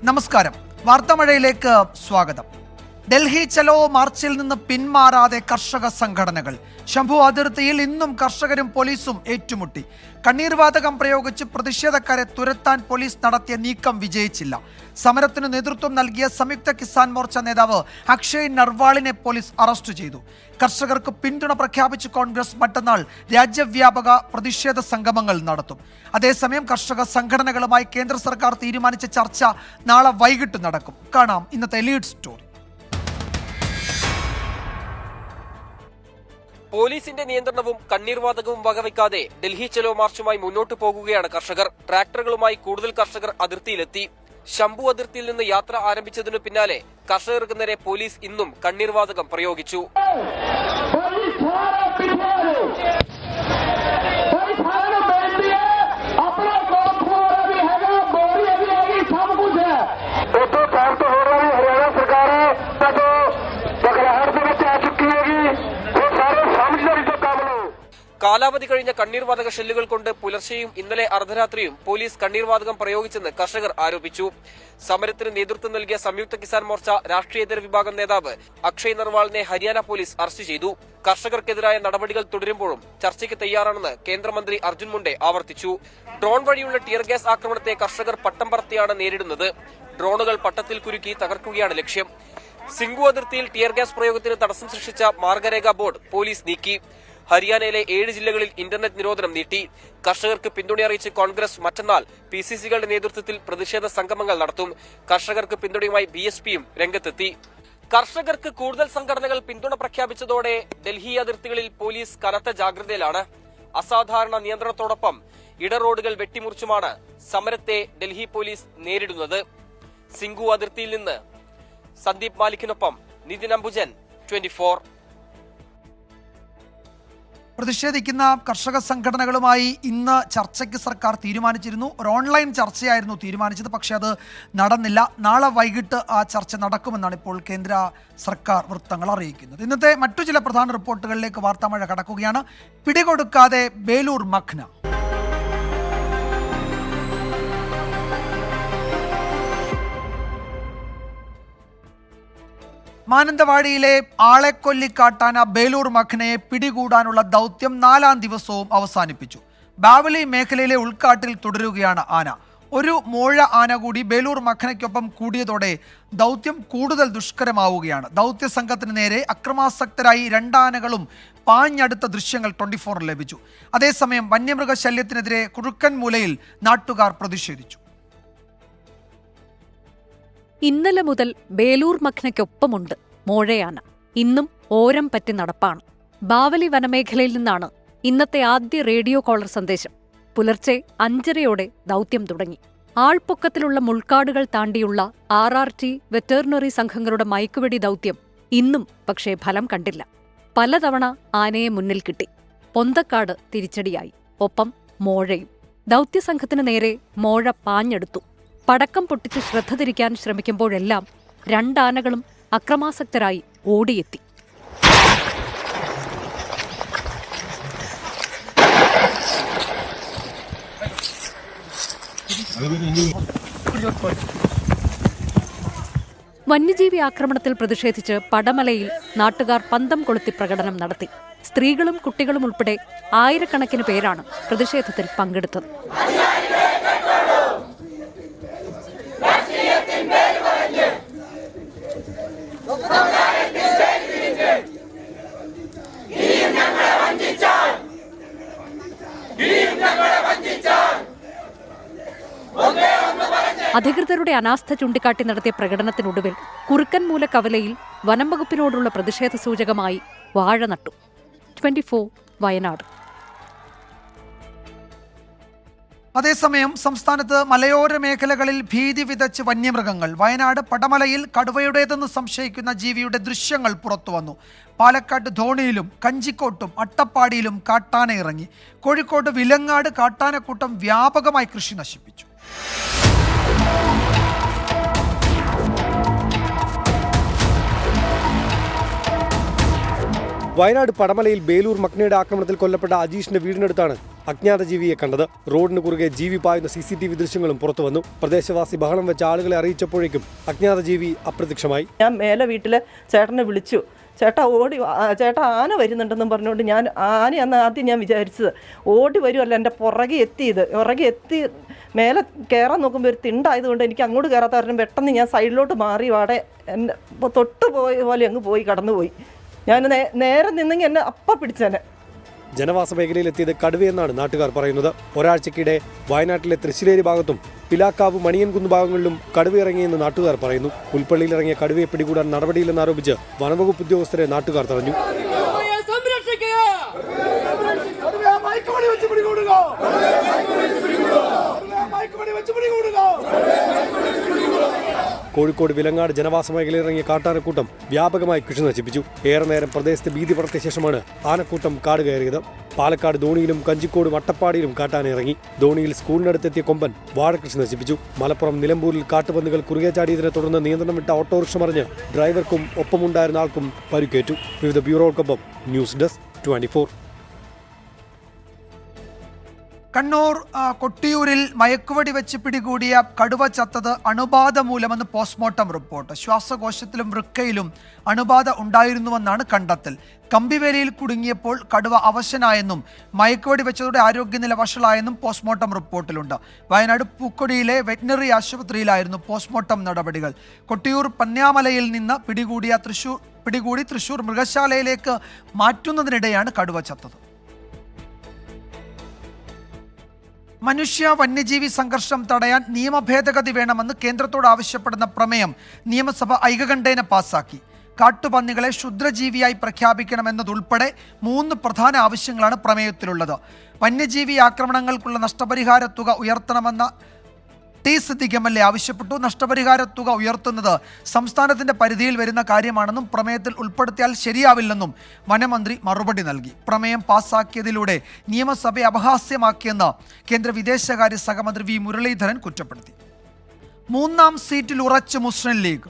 നമസ്കാരം. വാർത്താമഴയിലേക്ക് സ്വാഗതം. ഡൽഹി ചലോ മാർച്ചിൽ നിന്ന് പിന്മാറാതെ കർഷക സംഘടനകൾ. ശംഭു അതിർത്തിയിൽ ഇന്നും കർഷകരും പോലീസും ഏറ്റുമുട്ടി. കണ്ണീർവാതകം പ്രയോഗിച്ച് പ്രതിഷേധക്കാരെ തുരത്താൻ പോലീസ് നടത്തിയ നീക്കം വിജയിച്ചില്ല. സമരത്തിന് നേതൃത്വം നൽകിയ സംയുക്ത കിസാൻ മോർച്ച നേതാവ് അക്ഷയ് നർവാളിനെ പോലീസ് അറസ്റ്റ് ചെയ്തു. കർഷകർക്ക് പിന്തുണ പ്രഖ്യാപിച്ച് കോൺഗ്രസ് മറ്റന്നാൾ രാജ്യവ്യാപക പ്രതിഷേധ സംഗമങ്ങൾ നടത്തും. അതേസമയം കർഷക സംഘടനകളുമായി കേന്ദ്ര സർക്കാർ തീരുമാനിച്ച ചർച്ച നാളെ വൈകിട്ട് നടക്കും. കാണാം ഇന്നത്തെ ലീഡ് സ്റ്റോറി. പോലീസിന്റെ നിയന്ത്രണവും കണ്ണീർവാതകവും വകവയ്ക്കാതെ ഡൽഹി ചലോ മാർച്ചുമായി മുന്നോട്ടു പോകുകയാണ് കർഷകർ. ട്രാക്ടറുകളുമായി കൂടുതൽ കർഷകർ അതിർത്തിയിലെത്തി. ശംഭു അതിർത്തിയിൽ നിന്ന് യാത്ര ആരംഭിച്ചതിനു പിന്നാലെ കർഷകർക്ക് നേരെ പോലീസ് ഇന്നും കണ്ണീർവാതകം പ്രയോഗിച്ചു. കാലാവധി കഴിഞ്ഞ കണ്ണീർവാതക ഷെല്ലുകൾ കൊണ്ട് പുലർച്ചെയും ഇന്നലെ അർദ്ധരാത്രിയും പോലീസ് കണ്ണീർവാതകം പ്രയോഗിച്ചെന്ന് കർഷകർ ആരോപിച്ചു. സമരത്തിന് നേതൃത്വം നൽകിയ സംയുക്ത കിസാൻ മോർച്ച രാഷ്ട്രീയേതര വിഭാഗം നേതാവ് അക്ഷയ് നർവാളിനെ ഹരിയാന പോലീസ് അറസ്റ്റ് ചെയ്തു. കർഷകർക്കെതിരായ നടപടികൾ തുടരുമ്പോഴും ചർച്ചയ്ക്ക് തയ്യാറാണെന്ന് കേന്ദ്രമന്ത്രി അർജുൻ മുണ്ടെ ആവർത്തിച്ചു. ഡ്രോൺ വഴിയുള്ള ടിയർ ഗ്യാസ് ആക്രമണത്തെ കർഷകർ പട്ടം പറത്തിയാണ് നേരിടുന്നത്. ഡ്രോണുകൾ പട്ടത്തിൽ കുരുക്കി തകർക്കുകയാണ് ലക്ഷ്യം. സിംഗു അതിർത്തിയിൽ ടിയർ ഗ്യാസ് പ്രയോഗത്തിന് തടസ്സം സൃഷ്ടിച്ച മാർഗരേഖ ബോർഡ് പോലീസ് നീക്കി. ഹരിയാനയിലെ 7 ജില്ലകളിൽ ഇന്റർനെറ്റ് നിരോധനം നീട്ടി. കർഷകർക്ക് പിന്തുണയറിയിച്ച് കോൺഗ്രസ് മറ്റന്നാൾ പിസിസികളുടെ നേതൃത്വത്തിൽ പ്രതിഷേധ സംഗമങ്ങൾ നടത്തും. കർഷകർക്ക് പിന്തുണയുമായി ബിഎസ്പിയും രംഗത്തെത്തി. കർഷകർക്ക് കൂടുതൽ സംഘടനകൾ പിന്തുണ പ്രഖ്യാപിച്ചതോടെ ഡൽഹി അതിർത്തികളിൽ പോലീസ് കനത്ത ജാഗ്രതയിലാണ്. അസാധാരണ നിയന്ത്രണത്തോടൊപ്പം ഇടറോഡുകൾ വെട്ടിമുറിച്ചുമാണ് സമരത്തെ ഡൽഹി പോലീസ് നേരിടുന്നത്. സിംഗു അതിർത്തിയിൽ നിന്ന് സന്ദീപ് മാലിക്കിനൊപ്പം നിതിൻ അംബുജൻ, 24. പ്രതിഷേധിക്കുന്ന കർഷക സംഘടനകളുമായി ഇന്ന് ചർച്ചയ്ക്ക് സർക്കാർ തീരുമാനിച്ചിരുന്നു. ഒരു ഓൺലൈൻ ചർച്ചയായിരുന്നു തീരുമാനിച്ചത്, പക്ഷേ അത് നടന്നില്ല. നാളെ വൈകിട്ട് ആ ചർച്ച നടക്കുമെന്നാണ് ഇപ്പോൾ കേന്ദ്ര സർക്കാർ വൃത്തങ്ങൾ അറിയിക്കുന്നത്. ഇന്നത്തെ മറ്റു ചില പ്രധാന റിപ്പോർട്ടുകളിലേക്ക് വാർത്താമഴ കടക്കുകയാണ്. പിടികൊടുക്കാതെ ബേലൂർ മഖ്ന. മാനന്തവാടിയിലെ ആളെക്കൊല്ലിക്കാട്ടാന ബേലൂർ മഖ്നയെ പിടികൂടാനുള്ള ദൗത്യം 4ാം ദിവസവും അവസാനിപ്പിച്ചു. ബാവലി മേഖലയിലെ ഉൾക്കാട്ടിൽ തുടരുകയാണ് ആന. ഒരു മോഴ ആന കൂടി ബേലൂർ മഖ്നയ്ക്കൊപ്പം കൂടിയതോടെ ദൗത്യം കൂടുതൽ ദുഷ്കരമാവുകയാണ്. ദൗത്യ സംഘത്തിന് നേരെ അക്രമാസക്തരായി 2 ആനകളും പാഞ്ഞടുത്ത ദൃശ്യങ്ങൾ 24 ലഭിച്ചു. അതേസമയം വന്യമൃഗശല്യത്തിനെതിരെ കുറുക്കൻമൂലയിൽ നാട്ടുകാർ പ്രതിഷേധിച്ചു. ഇന്നലെ മുതൽ ബേലൂർ മഖ്നയ്ക്കൊപ്പമുണ്ട് മോഴയാന. ഇന്നും ഓരം പറ്റി നടപ്പാണ്. ബാവലി വനമേഖലയിൽ നിന്നാണ് ഇന്നത്തെ ആദ്യ റേഡിയോ കോളർ സന്ദേശം. പുലർച്ചെ 5:30 ദൗത്യം തുടങ്ങി. ആൾപ്പൊക്കത്തിലുള്ള മുൾക്കാടുകൾ താണ്ടിയുള്ള RRT വെറ്ററിനറി സംഘങ്ങളുടെ മയക്കുവെടി ദൗത്യം ഇന്നും പക്ഷേ ഫലം കണ്ടില്ല. പലതവണ ആനയെ മുന്നിൽ കിട്ടി. പൊന്തക്കാട് തിരിച്ചടിയായി, ഒപ്പം മോഴയും. ദൗത്യസംഘത്തിന് നേരെ മോഴ പാഞ്ഞെടുത്തു. പടക്കം പൊട്ടിച്ച് ശ്രദ്ധ തിരിക്കാൻ ശ്രമിക്കുമ്പോഴെല്ലാം 2 ആനകളും അക്രമാസക്തരായി ഓടിയെത്തി. വന്യജീവി ആക്രമണത്തിൽ പ്രതിഷേധിച്ച് പടമലയിൽ നാട്ടുകാർ പന്തം കൊളുത്തി പ്രകടനം നടത്തി. സ്ത്രീകളും കുട്ടികളും ഉൾപ്പെടെ ആയിരക്കണക്കിന് പേരാണ് പ്രതിഷേധത്തിൽ പങ്കെടുത്തത്. അധികൃതരുടെ അനാസ്ഥ ചൂണ്ടിക്കാട്ടി നടത്തിയ പ്രകടനത്തിനൊടുവിൽ കുറുക്കൻമൂല കവലയിൽ വനം വകുപ്പിനോടുള്ള പ്രതിഷേധ സൂചകമായി വാഴ നട്ടു. 24 വയനാട്. അതേസമയം സംസ്ഥാനത്ത് മലയോര മേഖലകളിൽ ഭീതി വിതച്ച് വന്യമൃഗങ്ങൾ. വയനാട് പടമലയിൽ കടുവയുടേതെന്ന് സംശയിക്കുന്ന ജീവിയുടെ ദൃശ്യങ്ങൾ പുറത്തുവന്നു. പാലക്കാട് ധോണിയിലും കഞ്ചിക്കോട്ടും അട്ടപ്പാടിയിലും കാട്ടാന ഇറങ്ങി. കോഴിക്കോട് വിലങ്ങാട് കാട്ടാനക്കൂട്ടം വ്യാപകമായി കൃഷി നശിപ്പിച്ചു. വയനാട് പടമലയിൽ ബേലൂർ മക്നയുടെ ആക്രമണത്തിൽ കൊല്ലപ്പെട്ട അജീഷിന്റെ വീടിനടുത്താണ് അജ്ഞാത ജീവിയെ കണ്ടത്. റോഡിന് കുറുകെ ജീവി പായുന്ന CCTV ദൃശ്യങ്ങളും പുറത്തുവന്നു. പ്രദേശവാസി ബഹളം വെച്ച ആളുകളെ അറിയിച്ചപ്പോഴേക്കും അജ്ഞാത ജീവി അപ്രത്യക്ഷമായി. ഞാൻ മേലെ വീട്ടിലെ ചേട്ടനെ വിളിച്ചു. ചേട്ടാ ആന വരുന്നുണ്ടെന്നും പറഞ്ഞുകൊണ്ട് ഞാൻ ആനയെന്ന് ആദ്യം ഞാൻ വിചാരിച്ചത്. ഓടി വരുമല്ല, എൻ്റെ പുറകെ എത്തി മേലെ കയറാൻ നോക്കുമ്പോൾ ഒരു തിണ്ടായതുകൊണ്ട് എനിക്ക് അങ്ങോട്ട് കയറാത്ത കാരണം പെട്ടെന്ന് ഞാൻ സൈഡിലോട്ട് മാറി വാടെ എന്നെ തൊട്ട് പോയ പോലെ അങ്ങ് പോയി കടന്നുപോയി. ഞാൻ നേരെ നിന്നെങ്കിൽ എന്നെ അപ്പം പിടിച്ചേനെ. ജനവാസ മേഖലയിലെത്തിയത് കടുവയെന്നാണ് നാട്ടുകാർ പറയുന്നത്. ഒരാഴ്ചക്കിടെ വയനാട്ടിലെ തൃശ്ശിലേരി ഭാഗത്തും പിലാക്കാവ് മണിയൻകുന്ന് ഭാഗങ്ങളിലും കടുവയിറങ്ങിയെന്ന് നാട്ടുകാർ പറയുന്നു. പുൽപ്പള്ളിയിലിറങ്ങിയ കടുവയെ പിടികൂടാൻ നടപടിയില്ലെന്ന് ആരോപിച്ച് വനംവകുപ്പ് ഉദ്യോഗസ്ഥരെ നാട്ടുകാർ തടഞ്ഞു. കോഴിക്കോട് വിലങ്ങാട് ജനവാസ മേഖലയിലിറങ്ങിയ കാട്ടാനക്കൂട്ടം വ്യാപകമായി കൃഷി നശിപ്പിച്ചു. ഏറെ നേരം പ്രദേശത്ത് ഭീതി പടർത്തിയ ശേഷമാണ് ആനക്കൂട്ടം കാട് കയറിയത്. പാലക്കാട് ധോണിയിലും കഞ്ചിക്കോടും അട്ടപ്പാടിയിലും കാട്ടാന ഇറങ്ങി. ധോണിയിൽ സ്കൂളിനടുത്തെത്തിയ കൊമ്പൻ വാഴകൃഷി നശിപ്പിച്ചു. മലപ്പുറം നിലമ്പൂരിൽ കാട്ടുപന്നികൾ കുറുകെ ചാടിയതിനെ തുടർന്ന് നിയന്ത്രണം വിട്ട ഓട്ടോറിക്ഷ മറിഞ്ഞ് ഡ്രൈവർക്കും ഒപ്പമുണ്ടായിരുന്ന ആൾക്കും പരിക്കേറ്റു. വിവിധ ബ്യൂറോകൾക്കൊപ്പം ന്യൂസ് ഡെസ്ക് 24. കണ്ണൂർ കൊട്ടിയൂരിൽ മയക്കുവെടി വെച്ച് പിടികൂടിയ കടുവ ചത്തത് അണുബാധ മൂലമെന്ന് പോസ്റ്റ്മോർട്ടം റിപ്പോർട്ട്. ശ്വാസകോശത്തിലും വൃക്കയിലും അണുബാധ ഉണ്ടായിരുന്നുവെന്നാണ് കണ്ടെത്തൽ. കമ്പിവേലിയിൽ കുടുങ്ങിയപ്പോൾ കടുവ അവശനായെന്നും മയക്കുവെടി വെച്ചതോടെ ആരോഗ്യനില വഷളായെന്നും പോസ്റ്റ്മോർട്ടം റിപ്പോർട്ടിലുണ്ട്. വയനാട് പൂക്കൊടിയിലെ വെറ്റിനറി ആശുപത്രിയിലായിരുന്നു പോസ്റ്റ്മോർട്ടം നടപടികൾ. കൊട്ടിയൂർ പന്യാമലയിൽ നിന്ന് പിടികൂടി തൃശൂർ മൃഗശാലയിലേക്ക് മാറ്റുന്നതിനിടെയാണ് കടുവ ചത്തത്. മനുഷ്യ വന്യജീവി സംഘർഷം തടയാൻ നിയമ ഭേദഗതി വേണമെന്ന് കേന്ദ്രത്തോട് ആവശ്യപ്പെടുന്ന പ്രമേയം നിയമസഭ ഐകകണ്ഠേന പാസാക്കി. കാട്ടുപന്നികളെ ക്ഷുദ്രജീവിയായി പ്രഖ്യാപിക്കണമെന്നതുൾപ്പെടെ 3 പ്രധാന ആവശ്യങ്ങളാണ് പ്രമേയത്തിലുള്ളത്. വന്യജീവി ആക്രമണങ്ങൾക്കുള്ള നഷ്ടപരിഹാര തുക ഉയർത്തണമെന്ന ടി സിദ്ദിഖ് MLA ആവശ്യപ്പെട്ടു. നഷ്ടപരിഹാര തുക ഉയർത്തുന്നത് സംസ്ഥാനത്തിന്റെ പരിധിയിൽ വരുന്ന കാര്യമാണെന്നും പ്രമേയത്തിൽ ഉൾപ്പെടുത്തിയാൽ ശരിയാവില്ലെന്നും വനമന്ത്രി മറുപടി നൽകി. പ്രമേയം പാസാക്കിയതിലൂടെ നിയമസഭയെ അപഹാസ്യമാക്കിയെന്ന് കേന്ദ്ര വിദേശകാര്യ സഹമന്ത്രി വി മുരളീധരൻ കുറ്റപ്പെടുത്തി. 3ാം സീറ്റിൽ ഉറച്ച് മുസ്ലിം ലീഗ്.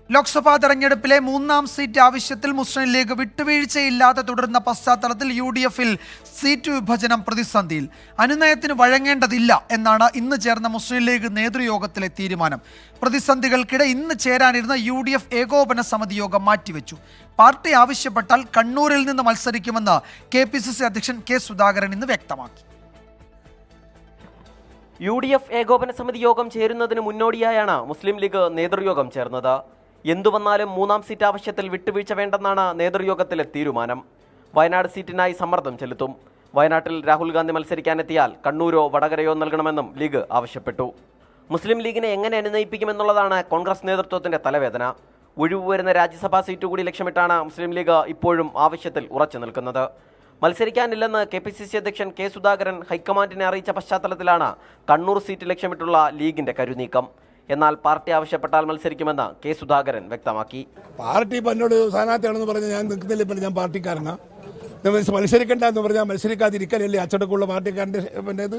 ലോക്സഭാ തെരഞ്ഞെടുപ്പിലെ 3ാം സീറ്റ് ആവശ്യത്തിൽ മുസ്ലിം ലീഗ് വിട്ടുവീഴ്ചയില്ലാതെ തുടരുന്ന പശ്ചാത്തലത്തിൽ UDF-ൽ സീറ്റ് വിഭജനം പ്രതിസന്ധിയിൽ. അനുനയത്തിന് വഴങ്ങേണ്ടതില്ല എന്നാണ് ഇന്ന് ചേർന്ന മുസ്ലിം ലീഗ് നേതൃയോഗത്തിലെ തീരുമാനം. പ്രതിസന്ധികൾക്കിടെ ഇന്ന് ചേരാനിരുന്ന UDF ഏകോപന സമിതി യോഗം മാറ്റിവെച്ചു. പാർട്ടി ആവശ്യപ്പെട്ടാൽ കണ്ണൂരിൽ നിന്ന് മത്സരിക്കുമെന്ന് KPCC അധ്യക്ഷൻ K. സുധാകരൻ ഇന്ന് വ്യക്തമാക്കി. UDF ഏകോപന സമിതി യോഗം ചേരുന്നതിന് മുന്നോടിയായാണ് മുസ്ലിം ലീഗ് നേതൃയോഗം ചേർന്നത്. എന്തുവന്നാലും 3ാം സീറ്റ് ആവശ്യത്തിൽ വിട്ടുവീഴ്ച വേണ്ടെന്നാണ് നേതൃയോഗത്തിലെ തീരുമാനം. വയനാട് സീറ്റിനായി സമ്മർദ്ദം ചെലുത്തും. വയനാട്ടിൽ രാഹുൽ ഗാന്ധി മത്സരിക്കാനെത്തിയാൽ കണ്ണൂരോ വടകരയോ നൽകണമെന്നും ലീഗ് ആവശ്യപ്പെട്ടു. മുസ്ലിം ലീഗിനെ എങ്ങനെ അനുനയിപ്പിക്കുമെന്നുള്ളതാണ് കോൺഗ്രസ് നേതൃത്വത്തിന്റെ തലവേദന. ഒഴിവ് വരുന്ന രാജ്യസഭാ സീറ്റ് കൂടി ലക്ഷ്യമിട്ടാണ് മുസ്ലിം ലീഗ് ഇപ്പോഴും ആവശ്യത്തിൽ ഉറച്ചു നിൽക്കുന്നത്. മത്സരിക്കാനില്ലെന്ന് KPCC അധ്യക്ഷൻ K. സുധാകരൻ ഹൈക്കമാൻഡിനെ അറിയിച്ച പശ്ചാത്തലത്തിലാണ് കണ്ണൂർ സീറ്റ് ലക്ഷ്യമിട്ടുള്ള ലീഗിന്റെ കരുനീക്കം. എന്നാൽ പാർട്ടി ആവശ്യപ്പെട്ടാൽ മത്സരിക്കുമെന്ന് K. സുധാകരൻ വ്യക്തമാക്കി. പാർട്ടി ഇപ്പം എന്നോട് സ്ഥാനാർത്ഥിയാണെന്ന് പറഞ്ഞാൽ ഞാൻ നിൽക്കുന്നില്ല. ഇപ്പം ഞാൻ പാർട്ടിക്കാരനാണ്. മത്സരിക്കണ്ട എന്ന് പറഞ്ഞാൽ മത്സരിക്കാതിരിക്കലല്ലേ അച്ചടക്കമുള്ള പാർട്ടിക്കാരൻ്റെ ഇത്.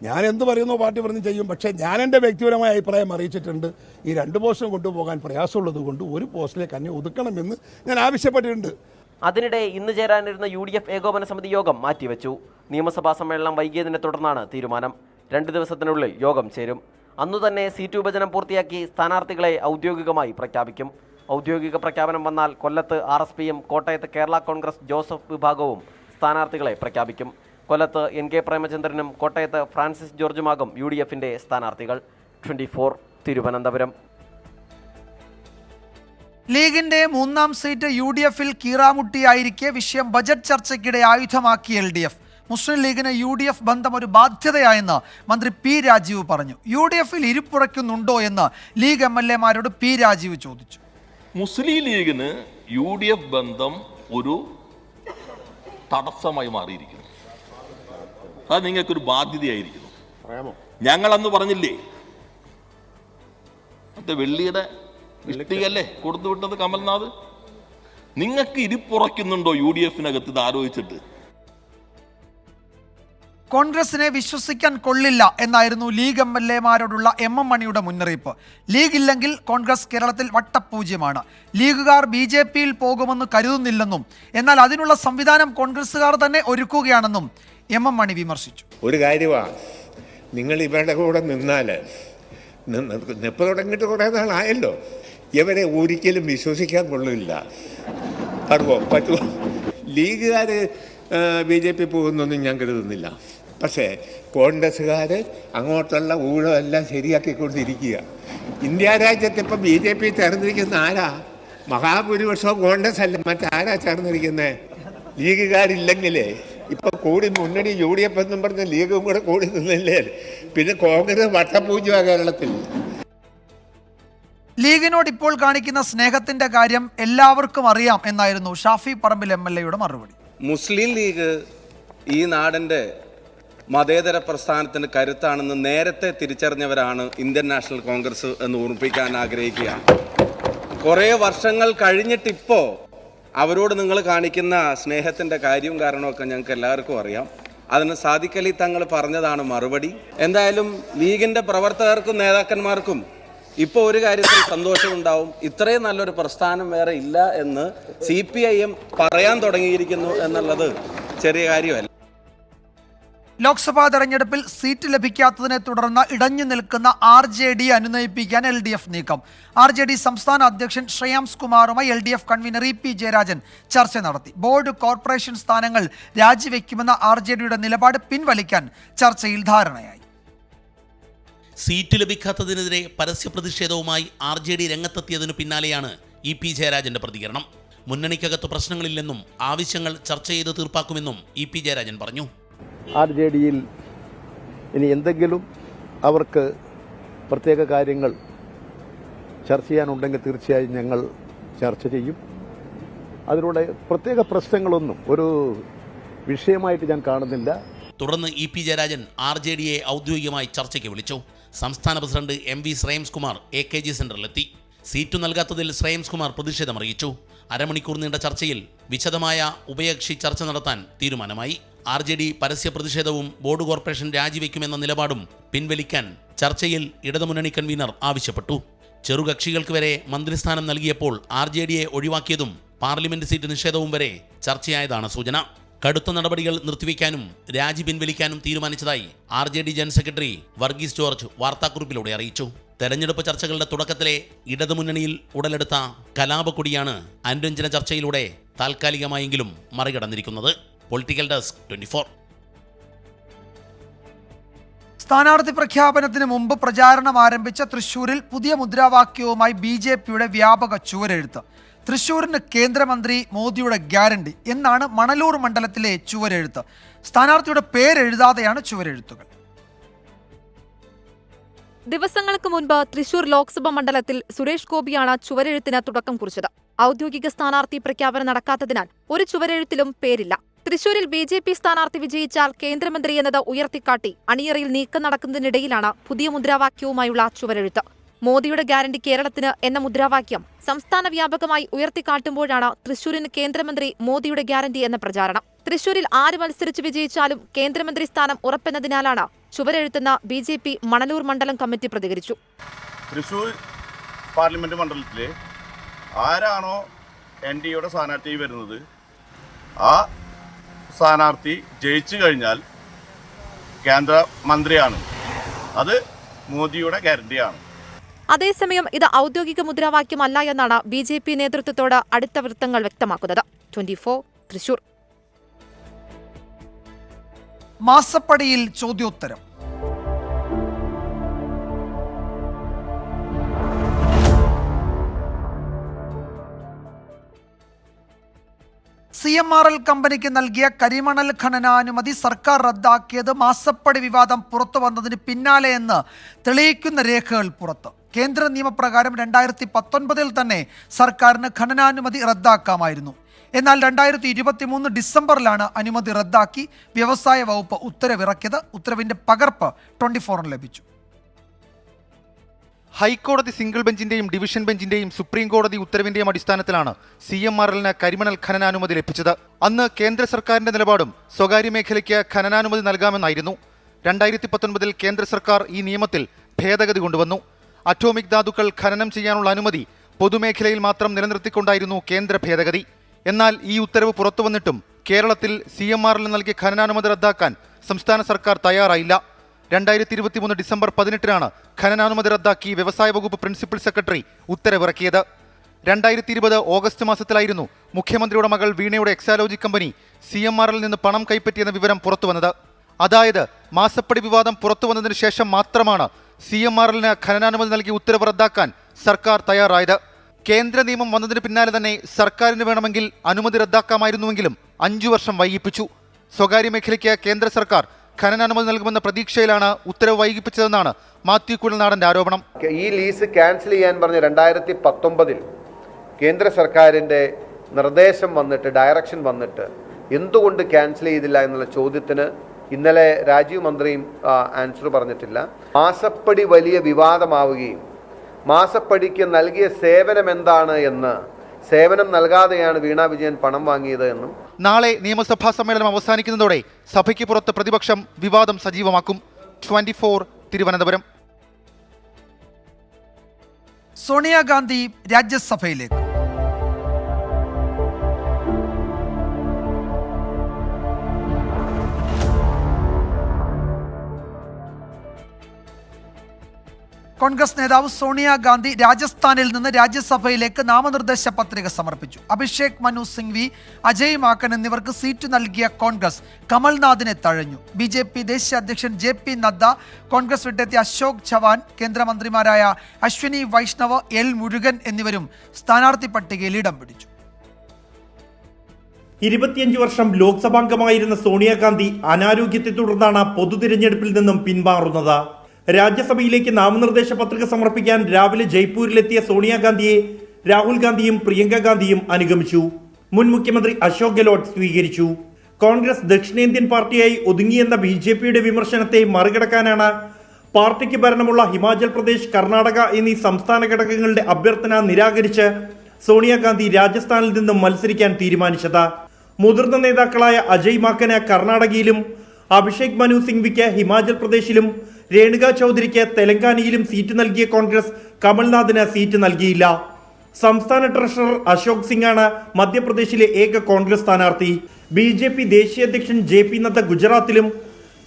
ഞാൻ എന്ത് പറയുന്നോ പാർട്ടി പറഞ്ഞ് ചെയ്യും. പക്ഷേ ഞാൻ എൻ്റെ വ്യക്തിപരമായ അഭിപ്രായം അറിയിച്ചിട്ടുണ്ട്. ഈ 2 പോസ്റ്റും കൊണ്ടുപോകാൻ പ്രയാസമുള്ളത് കൊണ്ട് ഒരു പോസ്റ്റിലേക്ക് തന്നെ ഒതുക്കണമെന്ന് ഞാൻ ആവശ്യപ്പെട്ടിട്ടുണ്ട്. അതിനിടെ ഇന്ന് ചേരാനിരുന്ന UDF ഏകോപന സമിതി യോഗം മാറ്റിവെച്ചു. നിയമസഭാ സമ്മേളനം വൈകിയതിനെ തുടർന്നാണ് തീരുമാനം. 2 ദിവസത്തിനുള്ളിൽ യോഗം ചേരും. അന്നുതന്നെ സീറ്റ് വിഭജനം പൂർത്തിയാക്കി സ്ഥാനാർത്ഥികളെ ഔദ്യോഗികമായി പ്രഖ്യാപിക്കും. ഔദ്യോഗിക പ്രഖ്യാപനം വന്നാൽ കൊല്ലത്ത് RSPയും കോട്ടയത്ത് കേരള കോൺഗ്രസ് ജോസഫ് വിഭാഗവും സ്ഥാനാർത്ഥികളെ പ്രഖ്യാപിക്കും. കൊല്ലത്ത് NK പ്രേമചന്ദ്രനും കോട്ടയത്ത് ഫ്രാൻസിസ് ജോർജുമാകും UDF-ന്റെ സ്ഥാനാർത്ഥികൾ. 24 തിരുവനന്തപുരം. ലീഗിന്റെ 3ാം സീറ്റ് UDF-ൽ കീറാമുട്ടിയായിരിക്കെ വിഷയം ബജറ്റ് ചർച്ചയ്ക്കിടെ ആയുധമാക്കി LDF. മുസ്ലിം ലീഗിന് UDF ബന്ധം ഒരു ബാധ്യതയായെന്ന് മന്ത്രി P. രാജീവ് പറഞ്ഞു. UDF-ൽ ഇരിപ്പുറയ്ക്കുന്നുണ്ടോ എന്ന് ലീഗ് MLA-മാരോട് P. രാജീവ് ചോദിച്ചു. മുസ്ലിം ലീഗിന് UDF ബന്ധം ഒരു തടസ്സമായി മാറിയിരിക്കുന്നു. അത് നിങ്ങൾക്കൊരു ബാധ്യതയായിരിക്കുന്നു. ഞങ്ങളന്ന് പറഞ്ഞില്ലേ, മറ്റേ വെള്ളിയുടെ ഇഷ്ടികല്ലേ കൊടുത്തു വിട്ടത് കമൽനാഥ്. നിങ്ങൾക്ക് ഇരിപ്പുറയ്ക്കുന്നുണ്ടോ UDF-നകത്ത് ഇത് ആലോചിച്ചിട്ട്? കോൺഗ്രസിനെ വിശ്വസിക്കാൻ കൊള്ളില്ല എന്നായിരുന്നു ലീഗ് MLA-മാരോടുള്ള MM മണിയുടെ മുന്നറിയിപ്പ്. ലീഗ് ഇല്ലെങ്കിൽ കോൺഗ്രസ് കേരളത്തിൽ വട്ടപൂജ്യമാണ്. ലീഗുകാർ BJP-യിൽ പോകുമെന്ന് കരുതുന്നില്ലെന്നും എന്നാൽ അതിനുള്ള സംവിധാനം കോൺഗ്രസുകാർ തന്നെ ഒരുക്കുകയാണെന്നും MM മണി വിമർശിച്ചു. ഒരു കാര്യമാണ്, നിങ്ങൾ ഇവരുടെ കൂടെ നിന്നാൽ നിപ്പ് തുടങ്ങിയിട്ട് കുറേ നാളായല്ലോ, ഇവരെ ഒരിക്കലും വിശ്വസിക്കാൻ കൊള്ളില്ല. പറ്റുമോ? ലീഗുകാർ BJP പോകുന്നൊന്നും ഞാൻ കരുതുന്നില്ല. പക്ഷേ കോൺഗ്രസ്സുകാർ അങ്ങോട്ടുള്ള ഊഴമെല്ലാം ശരിയാക്കിക്കൊണ്ടിരിക്കുക. ഇന്ത്യ രാജ്യത്ത് ഇപ്പം BJP ചേർന്നിരിക്കുന്ന ആരാ? മഹാഭൂരിപക്ഷവും കോൺഗ്രസ് അല്ല, മറ്റാരാ ചേർന്നിരിക്കുന്നത്? ലീഗുകാരില്ലെങ്കിലേ ഇപ്പം കൂടി മുന്നണി UDF എന്നും പറഞ്ഞ ലീഗും കൂടെ കൂടി നിന്നില്ലേ? പിന്നെ കോൺഗ്രസ് വട്ടപൂജ്യമാണ് കേരളത്തിൽ. ലീഗിനോട് ഇപ്പോൾ കാണിക്കുന്ന സ്നേഹത്തിന്റെ കാര്യം എല്ലാവർക്കും അറിയാം എന്നായിരുന്നു ഷാഫി പറമ്പിൽ MLA-യുടെ മറുപടി. മുസ്ലിം ലീഗ് ഈ നാടിൻ്റെ മതേതര പ്രസ്ഥാനത്തിന് കരുത്താണെന്ന് നേരത്തെ തിരിച്ചറിഞ്ഞവരാണ് ഇന്ത്യൻ നാഷണൽ കോൺഗ്രസ് എന്ന് ഓർമ്മിപ്പിക്കാൻ ആഗ്രഹിക്കുകയാണ്. കുറേ വർഷങ്ങൾ കഴിഞ്ഞിട്ടിപ്പോൾ അവരോട് നിങ്ങൾ കാണിക്കുന്ന സ്നേഹത്തിൻ്റെ കാര്യവും കാരണമൊക്കെ ഞങ്ങൾക്ക് എല്ലാവർക്കും അറിയാം. അതിന് സാദിഖ് അലി തങ്ങൾ പറഞ്ഞതാണ് മറുപടി. എന്തായാലും ലീഗിൻ്റെ പ്രവർത്തകർക്കും നേതാക്കന്മാർക്കും ഇപ്പോൾ ഒരു കാര്യത്തിൽ സന്തോഷമുണ്ടാവും. ഇത്രയും നല്ലൊരു പ്രസ്ഥാനം വേറെ ഇല്ല എന്ന് CPIM പറയാൻ തുടങ്ങിയിരിക്കുന്നു എന്നുള്ളത് ചെറിയ കാര്യമല്ല. ലോക്സഭാ തെരഞ്ഞെടുപ്പിൽ സീറ്റ് ലഭിക്കാത്തതിനെ തുടർന്ന് ഇടഞ്ഞു നിൽക്കുന്ന RJD അനുനയിപ്പിക്കാൻ LDF നീക്കം. RJD സംസ്ഥാന അധ്യക്ഷൻ ശ്രേയാംസ് കുമാറുമായി LDF കൺവീനർ EP ജയരാജൻ ചർച്ച നടത്തി. ബോർഡ് കോർപ്പറേഷൻ സ്ഥാനങ്ങൾ രാജിവെക്കുമെന്ന RJD-യുടെ നിലപാട് പിൻവലിക്കാൻ ചർച്ചയിൽ ധാരണയായി. സീറ്റ് ലഭിക്കാത്തതിനെതിരെ പരസ്യ പ്രതിഷേധവുമായി RJD രംഗത്തെത്തിയതിനു പിന്നാലെയാണ് EP ജയരാജന്റെ പ്രതികരണം. മുന്നണിക്കകത്ത് പ്രശ്നങ്ങളില്ലെന്നും ആവശ്യങ്ങൾ ചർച്ച ചെയ്ത് തീർപ്പാക്കുമെന്നും EP ജയരാജൻ പറഞ്ഞു. RJD-യിൽ ഇനി എന്തെങ്കിലും അവർക്ക് പ്രത്യേക കാര്യങ്ങൾ ചർച്ച ചെയ്യാനുണ്ടെങ്കിൽ തീർച്ചയായും ഞങ്ങൾ ചർച്ച ചെയ്യും. അതിലൂടെ പ്രത്യേക പ്രശ്നങ്ങളൊന്നും ഒരു വിഷയമായിട്ട് ഞാൻ കാണുന്നില്ല. തുടർന്ന് EP ജയരാജൻ RJD-യെ ഔദ്യോഗികമായി ചർച്ചയ്ക്ക് വിളിച്ചു. സംസ്ഥാന president MV Shreyams Kumar AKG സെന്ററിലെത്തി. സീറ്റ് നൽകാത്തതിൽ ശ്രേയാംസ് കുമാർ പ്രതിഷേധമറിയിച്ചു. അരമണിക്കൂർ നീണ്ട ചർച്ചയിൽ വിശദമായ ഉഭയകക്ഷി ചർച്ച നടത്താൻ തീരുമാനമായി. RJD പരസ്യ പ്രതിഷേധവും ബോർഡ് കോർപ്പറേഷൻ രാജിവെക്കുമെന്ന നിലപാടും പിൻവലിക്കാൻ ചർച്ചയിൽ ഇടതുമുന്നണി കൺവീനർ ആവശ്യപ്പെട്ടു. ചെറുകക്ഷികൾക്ക് വരെ മന്ത്രിസ്ഥാനം നൽകിയപ്പോൾ RJD-യെ ഒഴിവാക്കിയതും പാർലമെന്റ് സീറ്റ് നിഷേധവും വരെ ചർച്ചയായതാണ് സൂചന. കടുത്ത നടപടികൾ നിർത്തിവെക്കാനും രാജി പിൻവലിക്കാനും തീരുമാനിച്ചതായി RJD general secretary Varghese George വാർത്താക്കുറിപ്പിലൂടെ അറിയിച്ചു. തെരഞ്ഞെടുപ്പ് ചർച്ചകളുടെ തുടക്കത്തിലെ ഇടതുമുന്നണിയിൽ ഉടലെടുത്ത കലാപക്കൊടിയാണ് അനുരഞ്ജന ചർച്ചയിലൂടെ താൽക്കാലികമായെങ്കിലും മറികടന്നിരിക്കുന്നത്. Political desk 24. സ്ഥാനാർത്ഥി പ്രഖ്യാപനത്തിന് മുമ്പ് പ്രചാരണം ആരംഭിച്ച തൃശൂരിൽ പുതിയ മുദ്രാവാക്യവുമായി BJP-യുടെ വ്യാപക ചുവരെഴുത്ത്. തൃശൂരിന് കേന്ദ്രമന്ത്രി മോദിയുടെ ഗ്യാരണ്ടി എന്നാണ് മണലൂർ മണ്ഡലത്തിലെ ചുവരെഴുത്ത്. സ്ഥാനാർത്ഥിയുടെ പേരെഴുതാതെയാണ് ചുവരെഴുത്തുകൾ. ദിവസങ്ങൾക്ക് മുൻപ് തൃശൂർ ലോക്സഭാ മണ്ഡലത്തിൽ സുരേഷ് ഗോപിയാണ് ചുവരെഴുത്തിന് തുടക്കം കുറിച്ചത്. ഔദ്യോഗിക സ്ഥാനാർത്ഥി പ്രഖ്യാപനം നടക്കാത്തതിനാൽ ഒരു ചുവരെഴുത്തിലും പേരില്ല. തൃശൂരിൽ BJP സ്ഥാനാർത്ഥി വിജയിച്ചാൽ കേന്ദ്രമന്ത്രി എന്നത് ഉയർത്തിക്കാട്ടി അണിയറയിൽ നീക്കം നടക്കുന്നതിനിടയിലാണ് പുതിയ മുദ്രാവാക്യവുമായുള്ള ചുവരെഴുത്ത്. മോദിയുടെ ഗ്യാരണ്ടി കേരളത്തിന് എന്ന മുദ്രാവാക്യം സംസ്ഥാന വ്യാപകമായി ഉയർത്തിക്കാട്ടുമ്പോഴാണ് തൃശൂരിന് കേന്ദ്രമന്ത്രി മോദിയുടെ ഗ്യാരണ്ടി എന്ന പ്രചാരണം. തൃശൂരിൽ ആര് മത്സരിച്ച് വിജയിച്ചാലും കേന്ദ്രമന്ത്രി സ്ഥാനം ഉറപ്പെന്നതിനാലാണ് ചുവരെഴുത്തെന്ന് BJP മണലൂർ മണ്ഡലം കമ്മിറ്റി പ്രതികരിച്ചു. തൃശൂർ പാർലമെന്റ് മണ്ഡലത്തിലെ ആരാണോ NDAയുടെ സ്ഥാനാർത്ഥി വരുന്നത് ആ സ്ഥാനാർത്ഥി ജയിച്ചു കഴിഞ്ഞാൽ കേന്ദ്രമന്ത്രിയാണ്. അത് മോദിയുടെ ഗ്യാരണ്ടിയാണ്. അതേസമയം ഇത് ഔദ്യോഗിക മുദ്രാവാക്യമല്ല എന്നാണ് BJP നേതൃത്വത്തോട് അടുത്ത വൃത്തങ്ങൾ വ്യക്തമാക്കുന്നത്. 24 തൃശൂർ. മാസപ്പടിയിൽ ചോദ്യോത്തരം. CMRL കമ്പനിക്ക് നൽകിയ കരിമണൽ ഖനനാനുമതി സർക്കാർ റദ്ദാക്കിയത് മാസപ്പടി വിവാദം പുറത്തു വന്നതിന് പിന്നാലെയെന്ന് തെളിയിക്കുന്ന രേഖകൾ പുറത്ത്. കേന്ദ്ര നിയമപ്രകാരം 2019 തന്നെ സർക്കാരിന് ഖനനാനുമതി റദ്ദാക്കാമായിരുന്നു. എന്നാൽ 2023 ഡിസംബറിലാണ് അനുമതി റദ്ദാക്കി വ്യവസായ വകുപ്പ് ഉത്തരവിറക്കിയത്. ഉത്തരവിന്റെ പകർപ്പ് 24 ലഭിച്ചു. ഹൈക്കോടതി സിംഗിൾ ബെഞ്ചിന്റെയും ഡിവിഷൻ ബെഞ്ചിന്റെയും സുപ്രീം കോടതി ഉത്തരവിന്റെയും അടിസ്ഥാനത്തിലാണ് CMRLന് കരിമണൽ ഖനനാനുമതി ലഭിച്ചത്. അന്ന് കേന്ദ്ര സർക്കാരിന്റെ നിലപാടും സ്വകാര്യ മേഖലയ്ക്ക് ഖനനാനുമതി നൽകാമെന്നായിരുന്നു. 2019 കേന്ദ്ര സർക്കാർ ഈ നിയമത്തിൽ ഭേദഗതി കൊണ്ടുവന്നു. അറ്റോമിക് ധാതുക്കൾ ഖനനം ചെയ്യാനുള്ള അനുമതി പൊതുമേഖലയിൽ മാത്രം നിലനിർത്തിക്കൊണ്ടായിരുന്നു കേന്ദ്ര ഭേദഗതി. എന്നാൽ ഈ ഉത്തരവ് പുറത്തുവന്നിട്ടും കേരളത്തിൽ CMRL നൽകിയ ഖനനാനുമതി റദ്ദാക്കാൻ സംസ്ഥാന സർക്കാർ തയ്യാറായില്ല. 2023 ഡിസംബർ 18 ഖനനാനുമതി റദ്ദാക്കി വ്യവസായ വകുപ്പ് പ്രിൻസിപ്പൽ സെക്രട്ടറി ഉത്തരവിറക്കിയത്. 2020 ഓഗസ്റ്റ് മാസത്തിലായിരുന്നു മുഖ്യമന്ത്രിയുടെ മകൾ വീണയുടെ എക്സാലോജി കമ്പനി CMRL നിന്ന് പണം കൈപ്പറ്റിയെന്ന വിവരം പുറത്തുവന്നത്. അതായത് മാസപ്പടി വിവാദം പുറത്തുവന്നതിന് ശേഷം മാത്രമാണ് CMRLന് ഖനനാനുമതി നൽകി ഉത്തരവ് റദ്ദാക്കാൻ സർക്കാർ തയ്യാറായത്. കേന്ദ്ര നിയമം വന്നതിന് പിന്നാലെ തന്നെ സർക്കാരിന് വേണമെങ്കിൽ അനുമതി റദ്ദാക്കാമായിരുന്നുവെങ്കിലും 5 വർഷം വൈകിപ്പിച്ചു. സ്വകാര്യ മേഖലയ്ക്ക് കേന്ദ്ര സർക്കാർ ഖനനാനുമതി നൽകുമെന്ന പ്രതീക്ഷയിലാണ് ഉത്തരവ് വൈകിപ്പിച്ചതെന്നാണ് മാത്യു കുഴൽനാടന്റെ ആരോപണം. ഈ ലീസ് ക്യാൻസൽ ചെയ്യാൻ പറഞ്ഞ് 2019 കേന്ദ്ര സർക്കാരിൻ്റെ നിർദ്ദേശം വന്നിട്ട്, ഡയറക്ഷൻ വന്നിട്ട് എന്തുകൊണ്ട് ക്യാൻസൽ ചെയ്തില്ല എന്നുള്ള ചോദ്യത്തിന് ഇന്നലെ രാജീവ് മന്ത്രിയും ആൻസർ പറഞ്ഞിട്ടില്ല. മാസപ്പടി വലിയ വിവാദമാവുകയും മാസപ്പടിക്ക് നൽകിയ സേവനം എന്താണ് എന്ന്, സേവനം നൽകാതെയാണ് വീണ വിജയൻ പണം വാങ്ങിയത് എന്നും. നാളെ നിയമസഭാ സമ്മേളനം അവസാനിക്കുന്നതോടെ സഭയ്ക്ക് പുറത്ത് പ്രതിപക്ഷം വിവാദം സജീവമാക്കും. 24 തിരുവനന്തപുരം. സോണിയാഗാന്ധി രാജ്യസഭയിലേക്ക്. കോൺഗ്രസ് നേതാവ് സോണിയാഗാന്ധി രാജസ്ഥാനിൽ നിന്ന് രാജ്യസഭയിലേക്ക് നാമനിർദ്ദേശ പത്രിക സമർപ്പിച്ചു. അഭിഷേക് മനു സിംഗ്വി, അജയ് മാക്കൻ എന്നിവർക്ക് സീറ്റ് നൽകിയ കോൺഗ്രസ് കമൽനാഥിനെ തഴഞ്ഞു. BJP ദേശീയ അധ്യക്ഷൻ JP നദ്ദ, കോൺഗ്രസ് വിട്ടെത്തിയ അശോക് ചവാൻ, കേന്ദ്രമന്ത്രിമാരായ അശ്വിനി വൈഷ്ണവ്, L മുരുകൻ എന്നിവരും സ്ഥാനാർത്ഥി പട്ടികയിൽ ഇടം പിടിച്ചു. 25 വർഷം ലോക്സഭാംഗമായിരുന്ന സോണിയാഗാന്ധി അനാരോഗ്യത്തെ തുടർന്നാണ് പൊതുതിരഞ്ഞെടുപ്പിൽ നിന്നും പിന്മാറുന്നത്. രാജ്യസഭയിലേക്ക് നാമനിർദ്ദേശ പത്രിക സമർപ്പിക്കാൻ രാവിലെ ജയ്പൂരിലെത്തിയ സോണിയാഗാന്ധിയെ രാഹുൽ ഗാന്ധിയും പ്രിയങ്ക ഗാന്ധിയും അനുഗമിച്ചു. മുൻ മുഖ്യമന്ത്രി അശോക് ഗെഹ്ലോട്ട് സ്വീകരിച്ചു. കോൺഗ്രസ് ദക്ഷിണേന്ത്യൻ പാർട്ടിയായി ഒതുങ്ങിയെന്ന BJPയുടെ വിമർശനത്തെ മറികടക്കാനാണ് പാർട്ടിക്ക് ഭരണമുള്ള ഹിമാചൽ പ്രദേശ്, കർണാടക എന്നീ സംസ്ഥാന ഘടകങ്ങളുടെ അഭ്യർത്ഥന നിരാകരിച്ച് സോണിയാഗാന്ധി രാജസ്ഥാനിൽ നിന്നും മത്സരിക്കാൻ തീരുമാനിച്ചത്. മുതിർന്ന നേതാക്കളായ അജയ് മാക്കന് കർണാടകയിലും അഭിഷേക് മനു സിംഗ്വിക്ക് ഹിമാചൽ പ്രദേശിലും രേണുക ചൌധരിക്ക് തെലങ്കാനയിലും സീറ്റ് നൽകിയ കോൺഗ്രസ് കമൽനാഥിന് സീറ്റ് നൽകിയില്ല. സംസ്ഥാന ട്രഷറർ അശോക് സിംഗാണ് മധ്യപ്രദേശിലെ ഏക കോൺഗ്രസ് സ്ഥാനാർത്ഥി. BJP ദേശീയ അധ്യക്ഷൻ JP നദ്ദ ഗുജറാത്തിലും,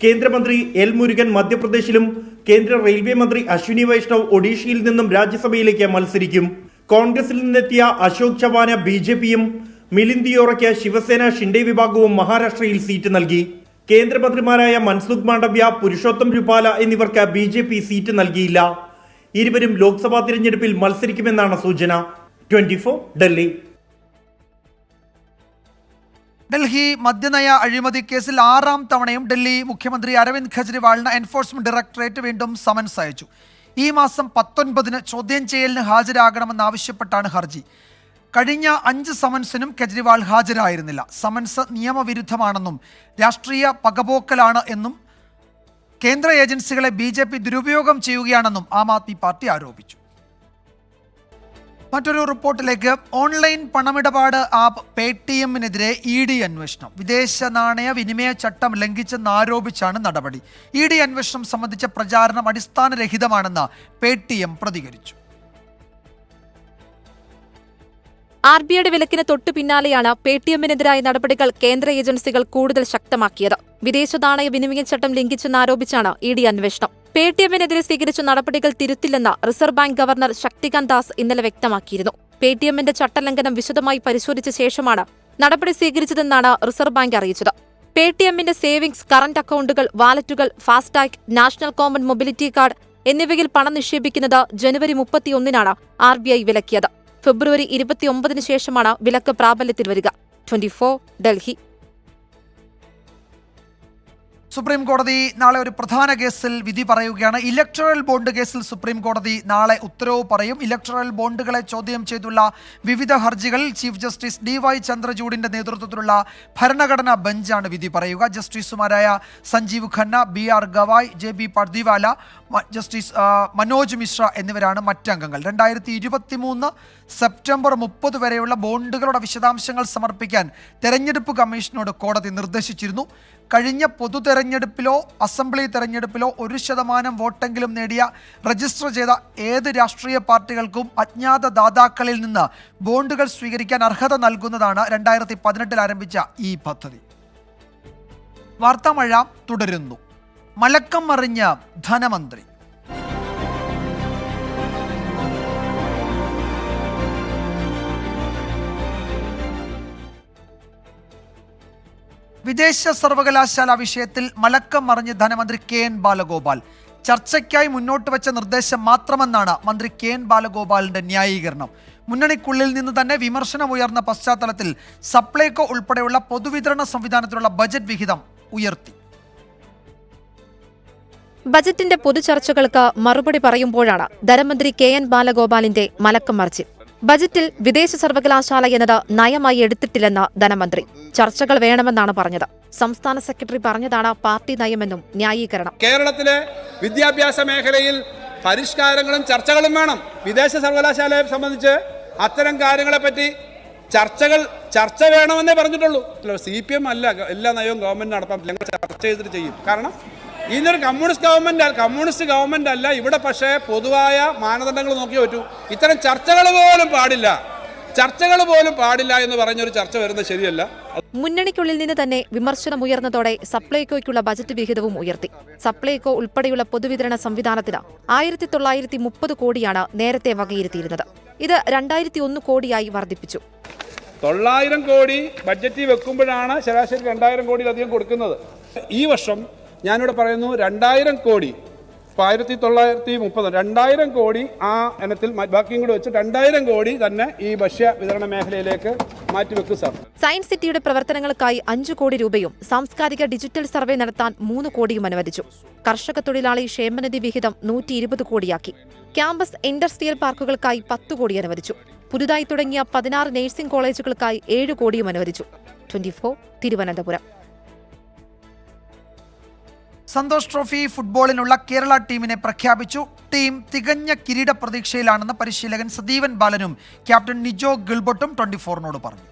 കേന്ദ്രമന്ത്രി L മുരുകൻ മധ്യപ്രദേശിലും, കേന്ദ്ര റെയിൽവേ മന്ത്രി അശ്വിനി വൈഷ്ണവ് ഒഡീഷയിൽ നിന്നും രാജ്യസഭയിലേക്ക് മത്സരിക്കും. കോൺഗ്രസിൽ നിന്നെത്തിയ അശോക് ചവാന് BJPയും മിലിന്ദ് ദിയോറയ്ക്ക് ശിവസേന ഷിൻഡെ വിഭാഗവും മഹാരാഷ്ട്രയിൽ സീറ്റ് നൽകി. കേന്ദ്രമന്ത്രിമാരായ മൻസുഖ് മാണ്ഡവ്യ, പുരുഷോത്തം രൂപാല എന്നിവർക്ക് BJP സീറ്റ് നൽകിയില്ല. ഇരുവരും ലോക്സഭാ തിരഞ്ഞെടുപ്പിൽ മത്സരിക്കുമെന്നാണ് സൂചന. 24 ഡൽഹി. ഡൽഹി മദ്യനയ അഴിമതി കേസിൽ 6ാം തവണയും ഡൽഹി മുഖ്യമന്ത്രി അരവിന്ദ് കെജ്രിവാളിന് എൻഫോഴ്സ്മെന്റ് ഡയറക്ടറേറ്റ് വീണ്ടും സമൻസ് അയച്ചു. ഈ മാസം 19 ചോദ്യം ചെയ്യലിന് ഹാജരാകണമെന്നാവശ്യപ്പെട്ടാണ് ഹർജി. കഴിഞ്ഞ 5 സമൻസിനും കെജ്രിവാൾ ഹാജരായിരുന്നില്ല. സമൻസ് നിയമവിരുദ്ധമാണെന്നും രാഷ്ട്രീയ പകപോക്കലാണ് എന്നും കേന്ദ്ര ഏജൻസികളെ BJP ദുരുപയോഗം ചെയ്യുകയാണെന്നും ആം ആദ്മി പാർട്ടി ആരോപിച്ചു. മറ്റൊരു റിപ്പോർട്ടിലേക്ക്. ഓൺലൈൻ പണമിടപാട് ആപ്പ് പേടിഎമ്മിനെതിരെ ED അന്വേഷണം. വിദേശ നാണയ വിനിമയ ചട്ടം ലംഘിച്ചെന്നാരോപിച്ചാണ് നടപടി. ED അന്വേഷണം സംബന്ധിച്ച പ്രചാരണം അടിസ്ഥാനരഹിതമാണെന്ന് പേടിഎം പ്രതികരിച്ചു. RBIയുടെ വിലക്കിന് തൊട്ടു പിന്നാലെയാണ് പേടിഎമ്മിനെതിരായ നടപടികൾ കേന്ദ്ര ഏജൻസികൾ കൂടുതൽ ശക്തമാക്കിയത്. വിദേശ നാണയ വിനിമയ ചട്ടം ലംഘിച്ചെന്നാരോപിച്ചാണ് ED അന്വേഷണം. പേടിഎമ്മിനെതിരെ സ്വീകരിച്ച നടപടികൾ തിരുത്തില്ലെന്ന് reserve bank governor Shaktikanta Das ഇന്നലെ വ്യക്തമാക്കിയിരുന്നു. പേടിഎമ്മിന്റെ ചട്ടലംഘനം വിശദമായി പരിശോധിച്ച ശേഷമാണ് നടപടി സ്വീകരിച്ചതെന്നാണ് റിസർവ് ബാങ്ക് അറിയിച്ചത്. പേടിഎമ്മിന്റെ സേവിംഗ്സ്, കറന്റ് അക്കൗണ്ടുകൾ, വാലറ്റുകൾ, FASTag, national common mobility card എന്നിവയിൽ പണം നിക്ഷേപിക്കുന്നത് ജനുവരി 31 RBI വിലക്കിയത്. ഫെബ്രുവരി 29 ശേഷമാണ് വിലക്ക് പ്രാബല്യത്തിൽ വരിക. 24 ഡൽഹി. സുപ്രീം കോടതി നാളെ ഒരു പ്രധാന കേസിൽ വിധി പറയുകയാണ്. ഇലക്ടറൽ ബോണ്ട് കേസിൽ സുപ്രീം കോടതി നാളെ ഉത്തരവ് പറയും. ഇലക്ടറൽ ബോണ്ടുകളെ ചോദ്യം ചെയ്തുള്ള വിവിധ ഹർജികൾ ചീഫ് ജസ്റ്റിസ് DY ചന്ദ്രചൂഡിന്റെ നേതൃത്വത്തിലുള്ള ഭരണഘടനാ ബെഞ്ചാണ് വിധി പറയുക. ജസ്റ്റിസുമാരായ Sanjiv Khanna, BR Gavai, JB Pardiwala, justice Manoj Mishra എന്നിവരാണ് മറ്റംഗങ്ങൾ. 2023 സെപ്റ്റംബർ 30 വരെയുള്ള ബോണ്ടുകളുടെ വിശദാംശങ്ങൾ സമർപ്പിക്കാൻ തെരഞ്ഞെടുപ്പ് കമ്മീഷനോട് കോടതി നിർദ്ദേശിച്ചിരുന്നു. കഴിഞ്ഞ പൊതു തെരഞ്ഞെടുപ്പിലോ അസംബ്ലി തെരഞ്ഞെടുപ്പിലോ 1% വോട്ടെങ്കിലും നേടിയ രജിസ്റ്റർ ചെയ്ത ഏത് രാഷ്ട്രീയ പാർട്ടികൾക്കും അജ്ഞാത ദാതാക്കളിൽ നിന്ന് ബോണ്ടുകൾ സ്വീകരിക്കാൻ അർഹത നൽകുന്നതാണ് 2018 ആരംഭിച്ച ഈ പദ്ധതി. വാർത്താമഴ തുടരുന്നു. മലക്കം മറിഞ്ഞ ധനമന്ത്രി. വിദേശ സർവകലാശാല വിഷയത്തിൽ മലക്കം മറിഞ്ഞ് ധനമന്ത്രി KN ബാലഗോപാൽ. ചർച്ചയ്ക്കായി മുന്നോട്ട് വെച്ച നിർദ്ദേശം മാത്രമെന്നാണ് മന്ത്രി KN ബാലഗോപാലിന്റെ ന്യായീകരണം. മുന്നണിക്കുള്ളിൽ നിന്ന് തന്നെ വിമർശനമുയർന്ന പശ്ചാത്തലത്തിൽ സപ്ലൈകോ ഉൾപ്പെടെയുള്ള പൊതുവിതരണ സംവിധാനത്തിലുള്ള ബജറ്റ് വിഹിതം ഉയർത്തി. ബജറ്റിന്റെ പൊതുചർച്ചകൾക്ക് മറുപടി പറയുമ്പോഴാണ് ധനമന്ത്രി KN ബാലഗോപാലിന്റെ മലക്കം മറിച്ചിൽ. ബജറ്റിൽ വിദേശ സർവകലാശാല എന്നത് നയമായി എടുത്തിട്ടില്ലെന്ന് ധനമന്ത്രി. ചർച്ചകൾ വേണമെന്നാണ് പറഞ്ഞത്. സംസ്ഥാന സെക്രട്ടറി പറഞ്ഞതാണ് പാർട്ടി നയമെന്നും ന്യായീകരണം. കേരളത്തിലെ വിദ്യാഭ്യാസ മേഖലയിൽ പരിഷ്കാരങ്ങളും ചർച്ചകളും വേണം. വിദേശ സർവകലാശാലയെ സംബന്ധിച്ച് അത്തരം കാര്യങ്ങളെപ്പറ്റി ചർച്ച വേണമെന്നേ പറഞ്ഞിട്ടുള്ളൂ. CPM അല്ല എല്ലാ നയവും ഗവൺമെന്റ് നടപ്പാൻ, ഞങ്ങൾ ചർച്ച ചെയ്തിട്ട് ചെയ്യും. കാരണം ഇതൊരു കമ്മ്യൂണിസ്റ്റ് ഗവൺമെന്റ് അല്ല. ഇവിടെ പക്ഷേ പൊതുവായ മാനദണ്ഡങ്ങൾ നോക്കിയേ പറ്റൂ. ഇത്തരം ചർച്ചകൾ പോലും പാടില്ല എന്ന് പറഞ്ഞൊരു ചർച്ച വരുന്നത് ശരിയല്ല. മുന്നണിക്കുള്ളിൽ നിന്ന് തന്നെ വിമർശനമുയർന്നതോടെ സപ്ലൈകോയ്ക്കുള്ള ബജറ്റ് വിഹിതവും ഉയർത്തി. സപ്ലൈകോ ഉൾപ്പെടെയുള്ള പൊതുവിതരണ സംവിധാനത്തിന് 1930 കോടിയാണ് നേരത്തെ വകയിരുത്തിയിരുന്നത്. ഇത് 2001 കോടിയായി വർദ്ധിപ്പിച്ചു. 900 കോടി ബഡ്ജറ്റിൽ വെക്കുമ്പോഴാണ് ശരാശരി 2000 കോടിയിലധികം കൊടുക്കുന്നത്. ഈ വർഷം ഞാനിവിടെ പറയുന്നു 2000 കോടി, 1930 2000 കോടി ആ ഇനത്തിൽ ബാക്കിയും കൂടി വെച്ച് 2000 കോടി തന്നെ ഈ ഭക്ഷ്യ വിതരണ മേഖലയിലേക്ക് മാറ്റിവെക്കും സാർ. സയൻസ് സിറ്റിയുടെ പ്രവർത്തനങ്ങൾക്കായി 5 കോടി രൂപയും സാംസ്കാരിക ഡിജിറ്റൽ സർവേ നടത്താൻ 3 കോടിയും അനുവദിച്ചു. കർഷക തൊഴിലാളി ക്ഷേമനിധി വിഹിതം 120 കോടിയാക്കി. ക്യാമ്പസ് ഇൻഡസ്ട്രിയൽ പാർക്കുകൾക്കായി 10 കോടി അനുവദിച്ചു. പുതുതായി തുടങ്ങിയ 16 നഴ്സിംഗ് കോളേജുകൾക്കായി 7 കോടിയും അനുവദിച്ചു. 24 തിരുവനന്തപുരം. സന്തോഷ് ട്രോഫി ഫുട്ബോളിനുള്ള കേരള ടീമിനെ പ്രഖ്യാപിച്ചു. ടീം തികഞ്ഞ കിരീട പ്രതീക്ഷയിലാണെന്ന് പരിശീലകൻ സദീവൻ ബാലനും ക്യാപ്റ്റൻ നിജോ ഗിൽബർട്ടും 24നോട് പറഞ്ഞു.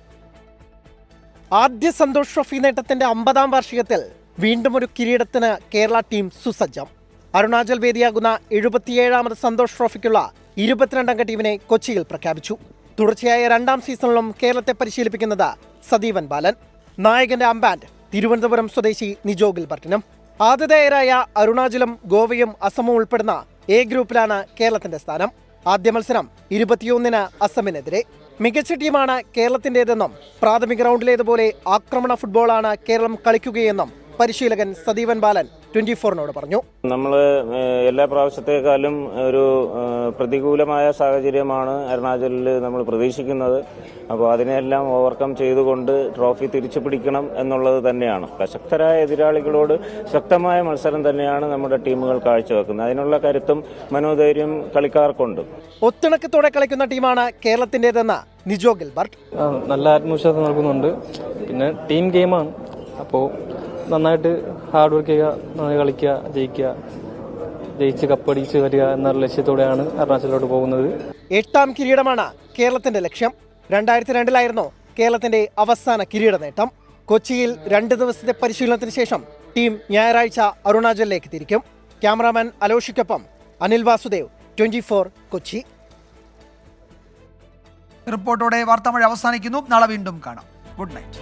ആദ്യ സന്തോഷ് ട്രോഫി നേട്ടത്തിന്റെ 50ാം വാർഷികത്തിൽ വീണ്ടും ഒരു കിരീടത്തിന് കേരള ടീം സുസജ്ജം. അരുണാചൽ വേദിയാകുന്ന 77ാമത് സന്തോഷ് ട്രോഫിക്കുള്ള 22 അംഗ ടീമിനെ കൊച്ചിയിൽ പ്രഖ്യാപിച്ചു. തുടർച്ചയായ 2ാം സീസണിലും കേരളത്തെ പരിശീലിപ്പിക്കുന്നത് സദീവൻ ബാലൻ. നായകന്റെ അമ്പാൻഡ് തിരുവനന്തപുരം സ്വദേശി നിജോ ഗിൽബർട്ടിനും. ആതിഥേയരായ അരുണാചലും ഗോവയും അസമും ഉൾപ്പെടുന്ന എ ഗ്രൂപ്പിലാണ് കേരളത്തിന്റെ സ്ഥാനം. ആദ്യ മത്സരം 21-ന് അസമിനെതിരെ. മികച്ച ടീമാണ് കേരളത്തിൻ്റെതെന്നും പ്രാഥമിക റൗണ്ടിലേതുപോലെ ആക്രമണ ഫുട്ബോളാണ് കേരളം കളിക്കുകയെന്നും പരിശീലകൻ സദീവൻ ബാലൻ 24നോട് പറഞ്ഞു. നമ്മൾ എല്ലാ പ്രാവശ്യത്തെക്കാളും ഒരു പ്രതികൂലമായ സാഹചര്യമാണ് അരുണാചലിൽ നമ്മൾ പ്രതീക്ഷിക്കുന്നത്. അപ്പോൾ അതിനെല്ലാം ഓവർകം ചെയ്തുകൊണ്ട് ട്രോഫി തിരിച്ചു പിടിക്കണം എന്നുള്ളത് തന്നെയാണ്. പ്രശസ്തരായ എതിരാളികളോട് ശക്തമായ മത്സരം തന്നെയാണ് നമ്മുടെ ടീമുകൾ കാഴ്ചവെക്കുന്നത്. അതിനുള്ള കരുത്തും മനോധൈര്യം കളിക്കാർക്കുണ്ട്. ഒത്തിണക്കത്തോടെ കളിക്കുന്ന ടീമാണ് കേരളത്തിൻ്റെതെന്ന് നിജോ ഗിൽബർട്ട്. നല്ല ആത്മവിശ്വാസം നൽകുന്നുണ്ട്. പിന്നെ ടീം ഗെയിമാണ്. അപ്പോൾ നന്നായിട്ട് ഹാർഡ് വർക്ക് ചെയ്യുക, നന്നായി കളിക്കുക, ജയിച്ച് കപ്പടിച്ച് വരിക എന്നുള്ള ലക്ഷ്യത്തോടെയാണ് അരുണാചലിലോട്ട് പോകുന്നത്. 8ാം കിരീടമാണ് കേരളത്തിന്റെ ലക്ഷ്യം. 2002-ലായിരുന്നു കേരളത്തിന്റെ അവസാന കിരീട നേട്ടം. കൊച്ചിയിൽ 2 ദിവസത്തെ പരിശീലനത്തിന് ശേഷം ടീം ഞായറാഴ്ച അരുണാചലിലേക്ക് തിരിക്കും. ക്യാമറാമാൻ അലോഷിക്കൊപ്പം അനിൽ വാസുദേവ്, 24 കൊച്ചി. റിപ്പോർട്ടോടെ വാർത്താമഴ അവസാനിക്കുന്നു. നാളെ വീണ്ടും കാണാം. Good night.